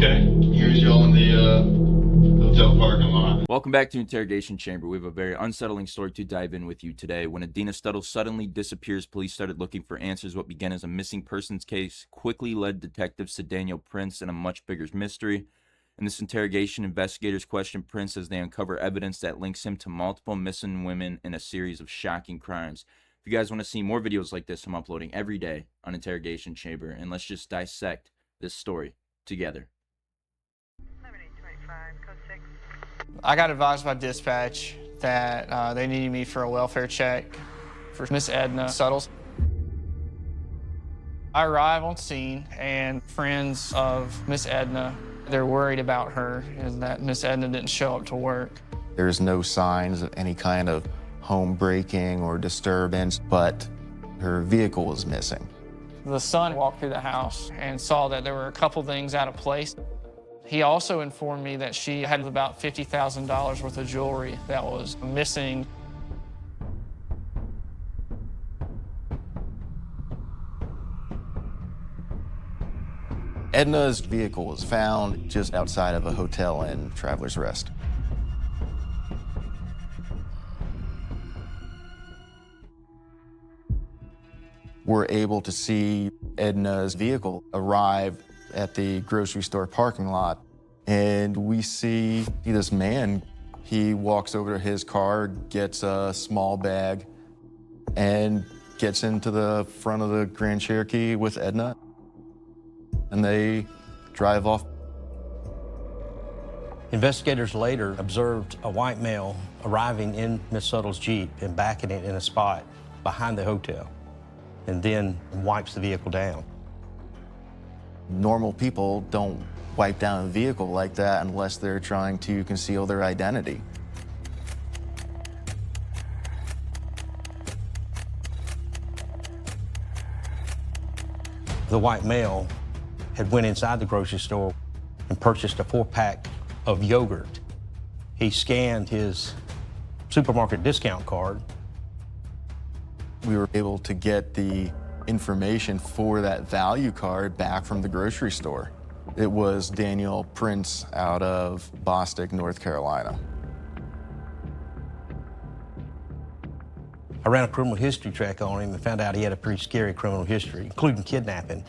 Okay. Here's y'all in the hotel parking lot. Welcome back to Interrogation Chamber. We have a very unsettling story to dive in with you today. When Edna Suttles suddenly disappears, police started looking for answers. What began as a missing persons case quickly led detectives to Daniel Prince and a much bigger mystery. In this interrogation, investigators question Prince as they uncover evidence that links him to multiple missing women in a series of shocking crimes. If you guys want to see more videos like this, I'm uploading every day on Interrogation Chamber, and let's just dissect this story together. I got advised by dispatch that they needed me for a welfare check for Miss Edna Suttles. I arrive on scene, and friends of Miss Edna, they're worried about her, and that Miss Edna didn't show up to work. There's no signs of any kind of home breaking or disturbance, but her vehicle was missing. The son walked through the house and saw that there were a couple things out of place. He also informed me that she had about $50,000 worth of jewelry that was missing. Edna's vehicle was found just outside of a hotel in Travelers Rest. We're able to see Edna's vehicle arrive at the grocery store parking lot, and we see this man. He walks over to his car, gets a small bag, and gets into the front of the Grand Cherokee with Edna, and they drive off. Investigators later observed a white male arriving in Miss Suttles' Jeep and backing it in a spot behind the hotel, and then wipes the vehicle down. Normal people don't wipe down a vehicle like that unless they're trying to conceal their identity. The white male had went inside the grocery store and purchased a 4-pack of yogurt. He scanned his supermarket discount card. We were able to get the information for that value card back from the grocery store. It was Daniel Prince out of Bostic, North Carolina. I ran a criminal history check on him and found out he had a pretty scary criminal history, including kidnapping.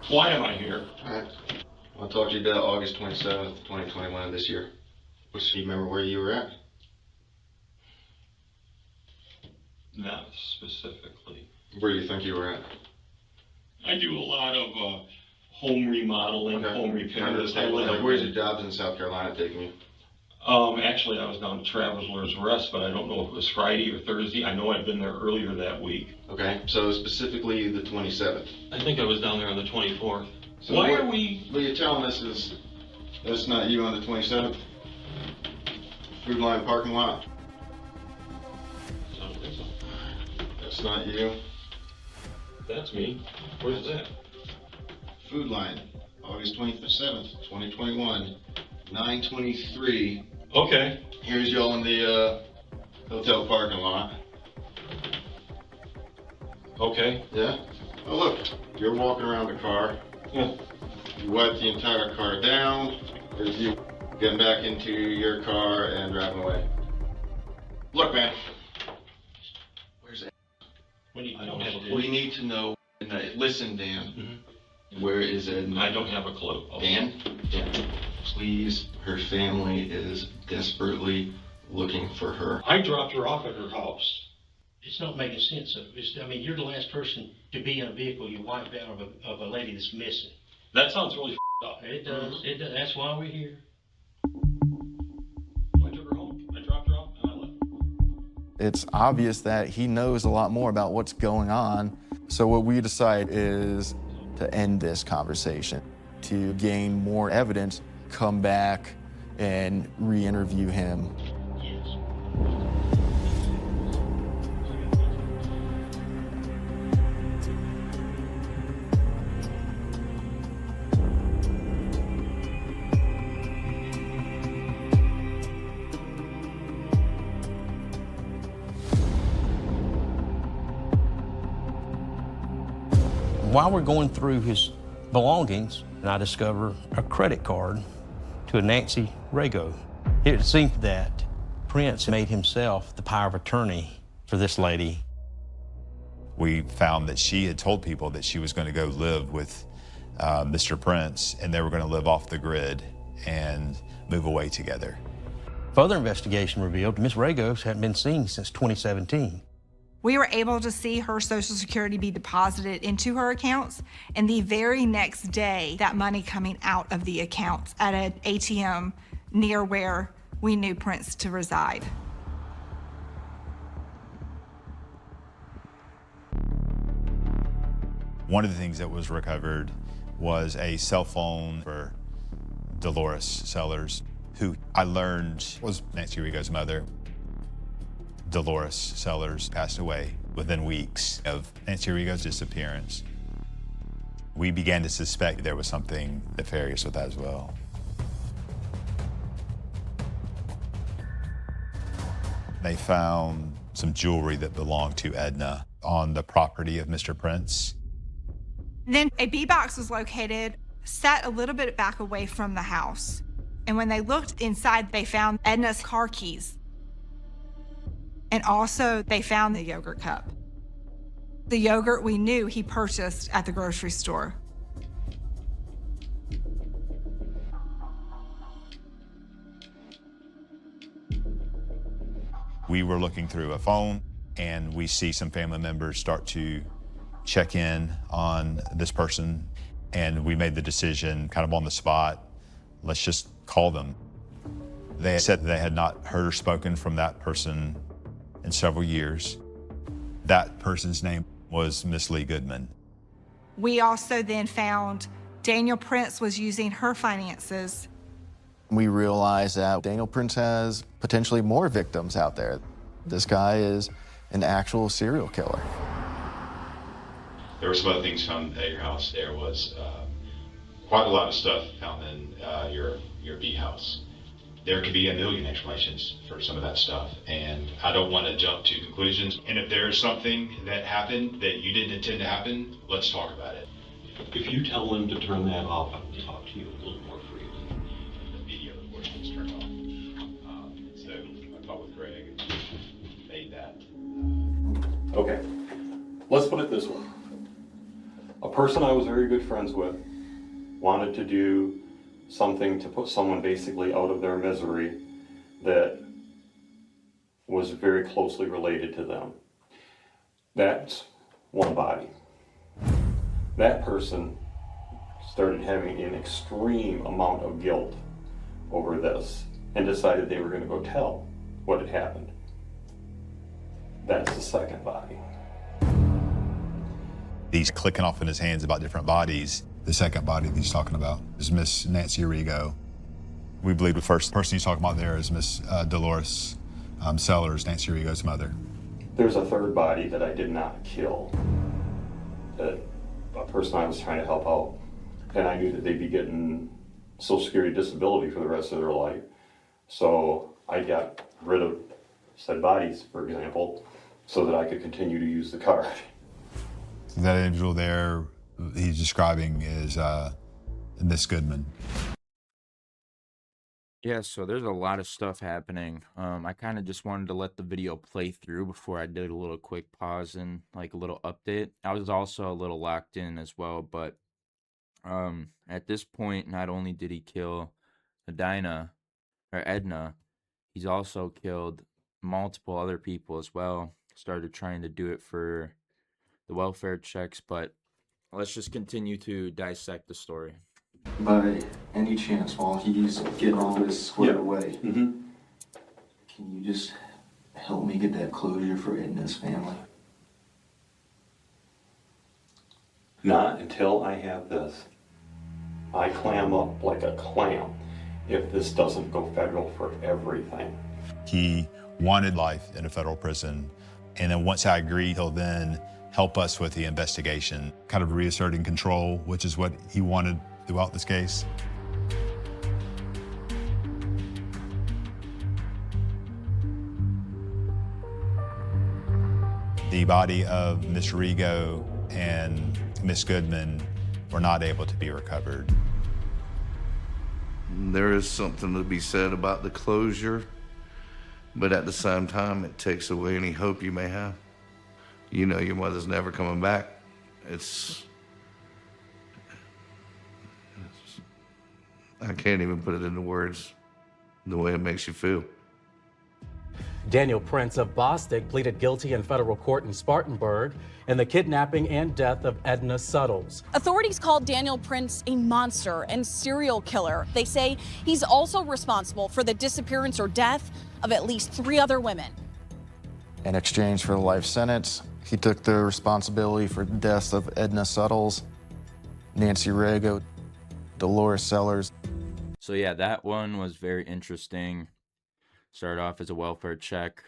Why am I here? All right. I'll talk to you about August 27th, 2021 of this year. Do you remember where you were at? Not specifically. Where do you think you were at? I do a lot of home remodeling, home repairs. Where's your jobs in South Carolina taking you? Actually, I was down at Travelers Rest, but I don't know if it was Friday or Thursday. I know I'd been there earlier that week. Okay, so specifically the 27th. I think I was down there on the 24th. So Why what are we... What you're telling us is that's not you on the 27th? Food Line parking lot? I don't think so. That's not you? That's me. Where's that? Food Line, August 27th, 2021, 9:23. Okay. Here's y'all in the hotel parking lot. Okay. Yeah? Oh look, you're walking around the car. Yeah. You wipe the entire car down. There's you getting back into your car and driving away. Look, man. Where's that? I don't have a clue. We need to know. Listen, Dan. Where is it? I don't have a clue. Dan? Dan. Please, her family is desperately looking for her. I dropped her off at her house. It's not making sense. I mean, you're the last person to be in a vehicle you wiped out of a lady that's missing. That sounds really up. It does. It does. That's why we're here. I took her home. I dropped her off and I left. It's obvious that he knows a lot more about what's going on. So what we decide is to end this conversation, to gain more evidence, come back and re-interview him. Yes. While we're going through his belongings, I discover a credit card to a Nancy Rago. It seemed that Prince made himself the power of attorney for this lady. We found that she had told people that she was going to go live with Mr. Prince, and they were going to live off the grid and move away together. Further investigation revealed Ms. Ragos hadn't been seen since 2017. We were able to see her Social Security be deposited into her accounts, and the very next day, that money coming out of the accounts at an ATM near where we knew Prince to reside. One of the things that was recovered was a cell phone for Dolores Sellers, who I learned was Nancy Rigo's mother. Dolores Sellers passed away within weeks of Nancy Rigo's disappearance. We began to suspect there was something nefarious with that as well. They found some jewelry that belonged to Edna on the property of Mr. Prince. Then a B-box was located, set a little bit back away from the house. And when they looked inside, they found Edna's car keys. And also, they found the yogurt cup. The yogurt we knew he purchased at the grocery store. We were looking through a phone, and we see some family members start to check in on this person, and we made the decision kind of on the spot, let's just call them. They said they had not heard or spoken from that person in several years. That person's name was Miss Lee Goodman. We also then found Daniel Prince was using her finances. We realized that Daniel Prince has potentially more victims out there. This guy is an actual serial killer. There were some other things found at your house. There was quite a lot of stuff found in your B house. There could be a million explanations for some of that stuff, and I don't want to jump to conclusions. And if there's something that happened that you didn't intend to happen, let's talk about it. If you tell them to turn that off, I will talk to you a little more freely. The video recording was turned off. So I talked with Greg and made that. Okay, let's put it this way. A person I was very good friends with wanted to do something to put someone basically out of their misery that was very closely related to them. That's one body. That person started having an extreme amount of guilt over this and decided they were going to go tell what had happened. That's the second body. He's clicking off in his hands about different bodies. The second body that he's talking about is Miss Nancy Rigo. We believe the first person he's talking about there is Miss Dolores Sellers, Nancy Rigo's mother. There's a third body that I did not kill, that a person I was trying to help out. And I knew that they'd be getting Social Security disability for the rest of their life. So I got rid of said bodies, for example, so that I could continue to use the card. That individual there he's describing is Miss Goodman. Yeah, so there's a lot of stuff happening. I kind of just wanted to let the video play through before I did a little quick pause and like a little update. I was also a little locked in as well, but at this point, not only did he kill Edna, he's also killed multiple other people as well. Started trying to do it for the welfare checks, but let's just continue to dissect the story. By any chance, while he's getting all this squared away, Mm-hmm. can you just help me get that closure for Edna's family? Not until I have this. I clam up like a clam if this doesn't go federal for everything. He wanted life in a federal prison, and then once I agreed, he'll then help us with the investigation, kind of reasserting control, which is what he wanted throughout this case. The body of Miss Rigo and Miss Goodman were not able to be recovered. There is something to be said about the closure, but at the same time, it takes away any hope you may have. You know your mother's never coming back. I can't even put it into words the way it makes you feel. Daniel Prince of Bostic pleaded guilty in federal court in Spartanburg in the kidnapping and death of Edna Suttles. Authorities called Daniel Prince a monster and serial killer. They say he's also responsible for the disappearance or death of at least 3 other women. In exchange for the life sentence, he took the responsibility for the deaths of Edna Suttles, Nancy Rago, Dolores Sellers. So yeah, that one was very interesting. Started off as a welfare check,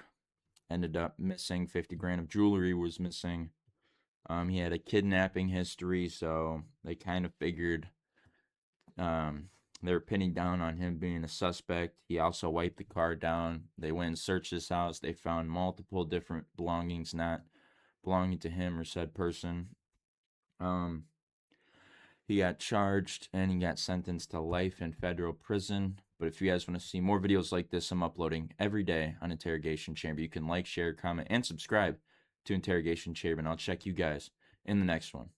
ended up missing 50 grand of jewelry was missing. He had a kidnapping history, so they kind of figured they were pinning down on him being a suspect. He also wiped the car down. They went and searched his house. They found multiple different belongings not belonging to him or said person. He got charged and he got sentenced to life in federal prison. But if you guys want to see more videos like this, I'm uploading every day on Interrogation Chamber. You can like, share, comment, and subscribe to Interrogation Chamber, and I'll check you guys in the next one.